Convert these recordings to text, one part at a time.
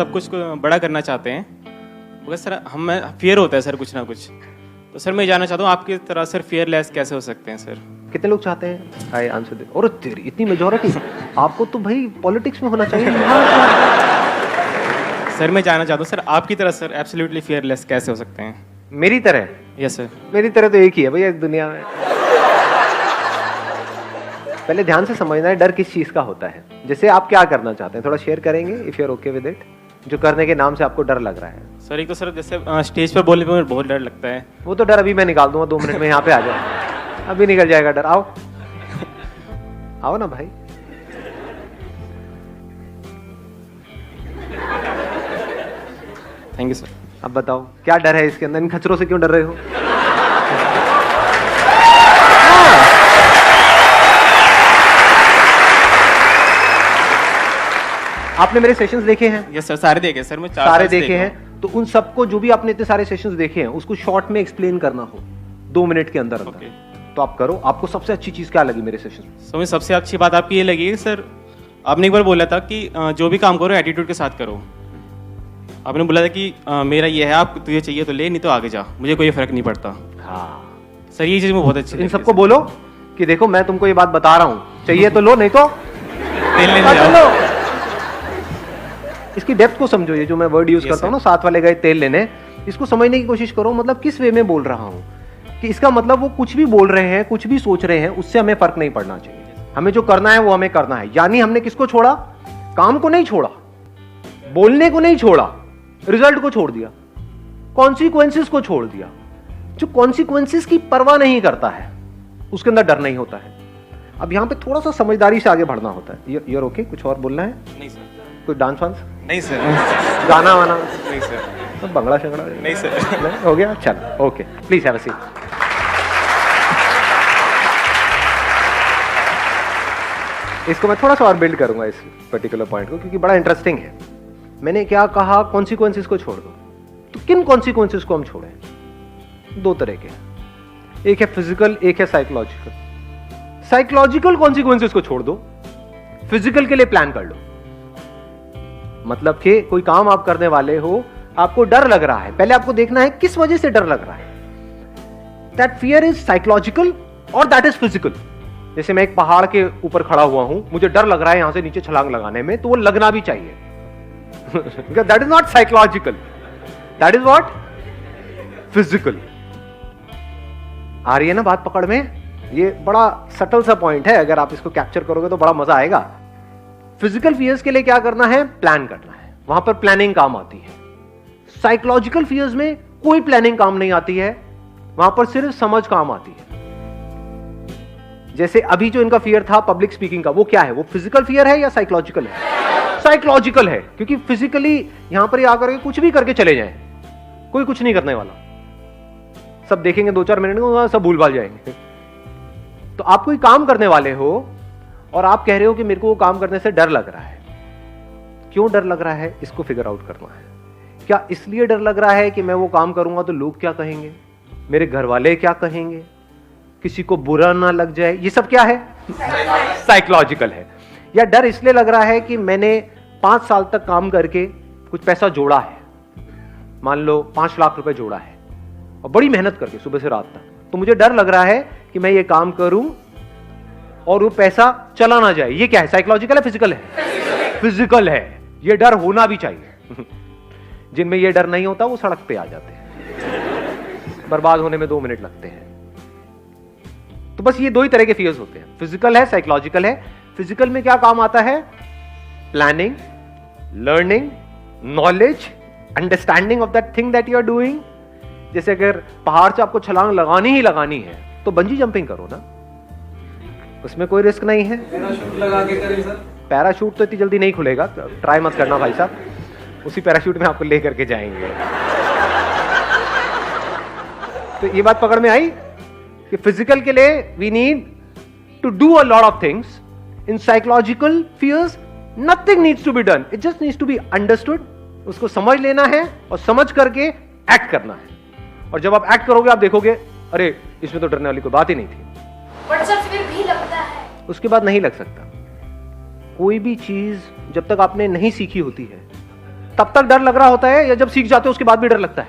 सब कुछ को बड़ा करना चाहते हैं, मगर सर हमें फियर होता है सर कुछ ना कुछ। तो सर मैं जानना चाहता हूँ आपकी तरह सर फियरलेस कैसे हो सकते हैं सर? कितने लोग चाहते हैं? आई आंसर दे। और तेरी इतनी मेजॉरिटी, आपको तो भाई पॉलिटिक्स में होना चाहिए। सर मैं जानना चाहता हूँ सर आपकी तरह सर एब्सोल्युटली फियरलेस कैसे हो सकते हैं? मेरी तरह? Yes sir. मेरी तरह तो एक ही है भैया इस दुनिया में। पहले ध्यान से समझना है डर किस चीज का होता है। जैसे आप क्या करना चाहते हैं, थोड़ा शेयर करेंगे if you are okay with it, जो करने के नाम से आपको डर लग रहा है। सर एक तो सर जैसे स्टेज पर बोलने में बहुत डर लगता है। वो तो डर अभी मैं निकाल दूंगा, 2 मिनट में यहाँ पे आ जाओ, अभी निकल जाएगा डर। आओ आओ ना भाई। Thank you sir. अब बताओ क्या डर है इसके अंदर? इन खचरों से क्यों डर रहे हो? आपने मेरे सेशंस देखे हैं? यस सर, सारे देखे सर, मैं सारे देखे हैं। तो उन सबको, जो भी आपने इतने सारे सेशंस देखे हैं, उसको शॉर्ट में एक्सप्लेन करना हो 2 मिनट के अंदर अंदर, तो आप करो। आपको सबसे अच्छी चीज क्या लगी मेरे सेशन में? मुझे सबसे अच्छी बात आपकी ये लगी सर, आपने एक बार बोला था कि जो भी काम करो एटीट्यूड के साथ करो। आपने बोला था कि मेरा ये है, आप तुझे चाहिए तो ले, नहीं तो आगे जा, मुझे कोई फर्क नहीं पड़ता। हाँ सर ये चीज में बहुत अच्छी। इन सबको बोलो कि देखो मैं तुमको ये बात बता रहा हूं, चाहिए तो लो, नहीं तो तेल लेने जाओ। इसकी डेप्थ को समझो। ये जो मैं वर्ड यूज करता हूँ ना, साथ वाले गए तेल लेने, इसको समझने की कोशिश करो। मतलब किस वे में बोल रहा हूँ, कि इसका मतलब वो कुछ भी बोल रहे हैं, कुछ भी सोच रहे हैं, उससे हमें फर्क नहीं पड़ना चाहिए। हमें जो करना है वो हमें करना है। यानी हमने किसको छोड़ा? काम को नहीं छोड़ा, बोलने को नहीं छोड़ा, रिजल्ट को छोड़ दिया, कॉन्सिक्वेंसेस को छोड़ दिया। जो कॉन्सिक्वेंसेस की परवाह नहीं करता है उसके अंदर डर नहीं होता है। अब यहां पे थोड़ा सा समझदारी से आगे बढ़ना होता है। You're okay? कुछ और बोलना है? नहीं सर। कोई डांस वांस? नहीं सर। गाना वाना? नहीं सर। तो बंगड़ा शंगड़ा? नहीं सर। नहीं? हो गया? चलो okay, please have a seat. इसको मैं थोड़ा सा और बिल्ड करूंगा इस पर्टिकुलर पॉइंट को, क्योंकि बड़ा इंटरेस्टिंग है। मैंने क्या कहा? कॉन्सिक्वेंसेस को छोड़ दो। तो किन कॉन्सिक्वेंसेस को हम छोड़ें? 2 तरह के, एक है फिजिकल, एक है साइकोलॉजिकल। साइकोलॉजिकल कॉन्सिक्वेंसेस को छोड़ दो, फिजिकल के लिए प्लान कर लो। मतलब कि कोई काम आप करने वाले हो, आपको डर लग रहा है, पहले आपको देखना है किस वजह से डर लग रहा है। दैट फियर इज साइकोलॉजिकल और दैट इज फिजिकल। जैसे मैं एक पहाड़ के ऊपर खड़ा हुआ हूं, मुझे डर लग रहा है यहां से नीचे छलांग लगाने में, तो वो लगना भी चाहिए। That is not psychological, that is what? Physical. आ रही है ना बात पकड़ में? ये बड़ा सटल सा पॉइंट है, अगर आप इसको कैप्चर करोगे तो बड़ा मजा आएगा। फिजिकल फियर्स के लिए क्या करना है? प्लान करना है, वहां पर प्लानिंग काम आती है। साइकोलॉजिकल फियर्स में कोई प्लानिंग काम नहीं आती है, वहां पर सिर्फ समझ काम आती है। जैसे अभी जो इनका फियर था पब्लिक स्पीकिंग का, वो क्या है? वो फिजिकल फियर है या साइकोलॉजिकल है? साइकोलॉजिकल है, क्योंकि फिजिकली यहां पर आकर कुछ भी करके चले जाएं, कोई कुछ नहीं करने वाला, सब देखेंगे 2-4 मिनट में सब भूल भाल जाएंगे। तो आप कोई काम करने वाले हो और आप कह रहे हो कि मेरे को वो काम करने से डर लग रहा है। क्यों डर लग रहा है? इसको फिगर आउट करना है। क्या इसलिए डर लग रहा है कि मैं वो काम करूंगा तो लोग क्या कहेंगे, मेरे घर वाले क्या कहेंगे, किसी को बुरा ना लग जाए? ये सब क्या है? साइकोलॉजिकल है। या डर इसलिए लग रहा है कि मैंने 5 साल तक काम करके कुछ पैसा जोड़ा है, मान लो 5 लाख रुपए जोड़ा है, और बड़ी मेहनत करके सुबह से रात तक, तो मुझे डर लग रहा है कि मैं ये काम करूं और वो पैसा चला ना जाए। ये क्या है? साइकोलॉजिकल है, फिजिकल है? फिजिकल है। ये डर होना भी चाहिए। जिनमें ये डर नहीं होता वो सड़क पे आ जाते हैं, बर्बाद होने में 2 मिनट लगते हैं। तो बस ये 2 ही तरह के फियर्स होते हैं, फिजिकल है, साइकोलॉजिकल है। फिजिकल में क्या काम आता है? Planning, learning, knowledge, understanding of that thing that you are doing. जैसे अगर पहाड़ से आपको छलांग लगानी ही लगानी है तो बंजी जंपिंग करो ना, उसमें कोई रिस्क नहीं है। पैराशूट लगा के करें सर? पैराशूट तो इतनी जल्दी नहीं खुलेगा, ट्राई मत करना भाई साहब, उसी पैराशूट में आपको लेकर के जाएंगे। तो ये बात पकड़ में आई कि फिजिकल के लिए we need to do a lot of things. In psychological fears nothing needs to be done, it just needs to be understood. उसको समझ लेना है और समझ करके एक्ट करना है। और जब आप एक्ट करोगे आप देखोगे अरे इसमें तो डरने वाली कोई बात ही नहीं थी। बट सर फिर भी लगता है, उसके बाद नहीं लग सकता। कोई भी चीज जब तक आपने नहीं सीखी होती है तब तक डर लग रहा होता है या जब सीख जाते हो उसके बाद भी डर लगता है?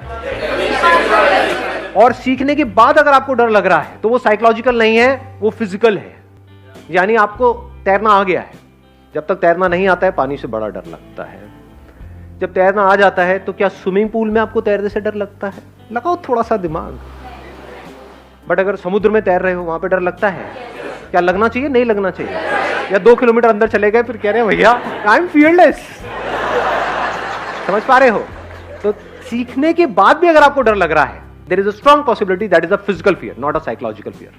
और सीखने के बाद अगर आपको डर लग रहा है तो वो साइकोलॉजिकल नहीं है, वो फिजिकल है। यानी आपको तैरना आ गया है। जब तक तैरना नहीं आता है पानी से बड़ा डर लगता है। जब तैरना आ जाता है तो क्या स्विमिंग पूल में आपको तैरने से डर लगता है? लगाओ थोड़ा सा दिमाग। बट अगर समुद्र में तैर रहे हो वहां पे डर लगता है? क्या लगना चाहिए? नहीं लगना चाहिए। या 2 किलोमीटर अंदर चले गए फिर कह रहे हैं भैया आई एम फियरलेस। समझ पा रहे हो? तो सीखने के बाद भी अगर आपको डर लग रहा है, there is a strong possibility that is a physical fear, not a psychological fear.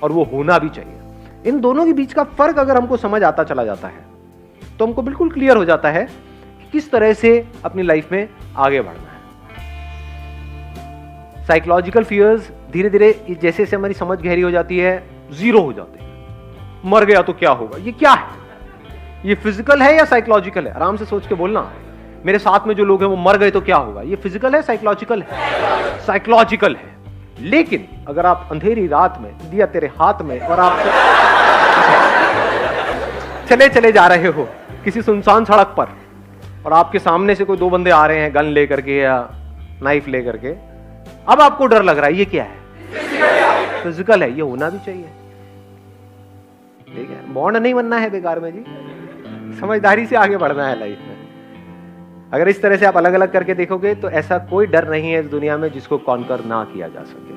और वो होना भी चाहिए। इन दोनों के बीच का फर्क अगर हमको समझ आता चला जाता है तो हमको बिल्कुल क्लियर हो जाता है कि किस तरह से अपनी लाइफ में आगे बढ़ना है। साइकोलॉजिकल फियर्स धीरे धीरे जैसे जैसे हमारी समझ गहरी हो जाती है जीरो हो जाते हैं। मर गया तो क्या होगा? ये क्या है? ये फिजिकल है या साइकोलॉजिकल है? आराम से सोच के बोलना। मेरे साथ में जो लोग हैं वो मर गए तो क्या होगा? ये फिजिकल है साइकोलॉजिकल है? साइकोलॉजिकल है। लेकिन अगर आप अंधेरी रात में दिया तेरे हाथ में और आप चले चले जा रहे हो किसी सुनसान सड़क पर और आपके सामने से कोई 2 बंदे आ रहे हैं गन लेकर के या नाइफ लेकर के, अब आपको डर लग रहा है, ये क्या है? फिजिकल है। ये होना भी चाहिए। ठीक है, बॉन्ड नहीं बनना है बेकार में जी, समझदारी से आगे बढ़ना है लाइफ में। अगर इस तरह से आप अलग अलग करके देखोगे तो ऐसा कोई डर नहीं है इस दुनिया में जिसको कॉन्कर ना किया जा सके।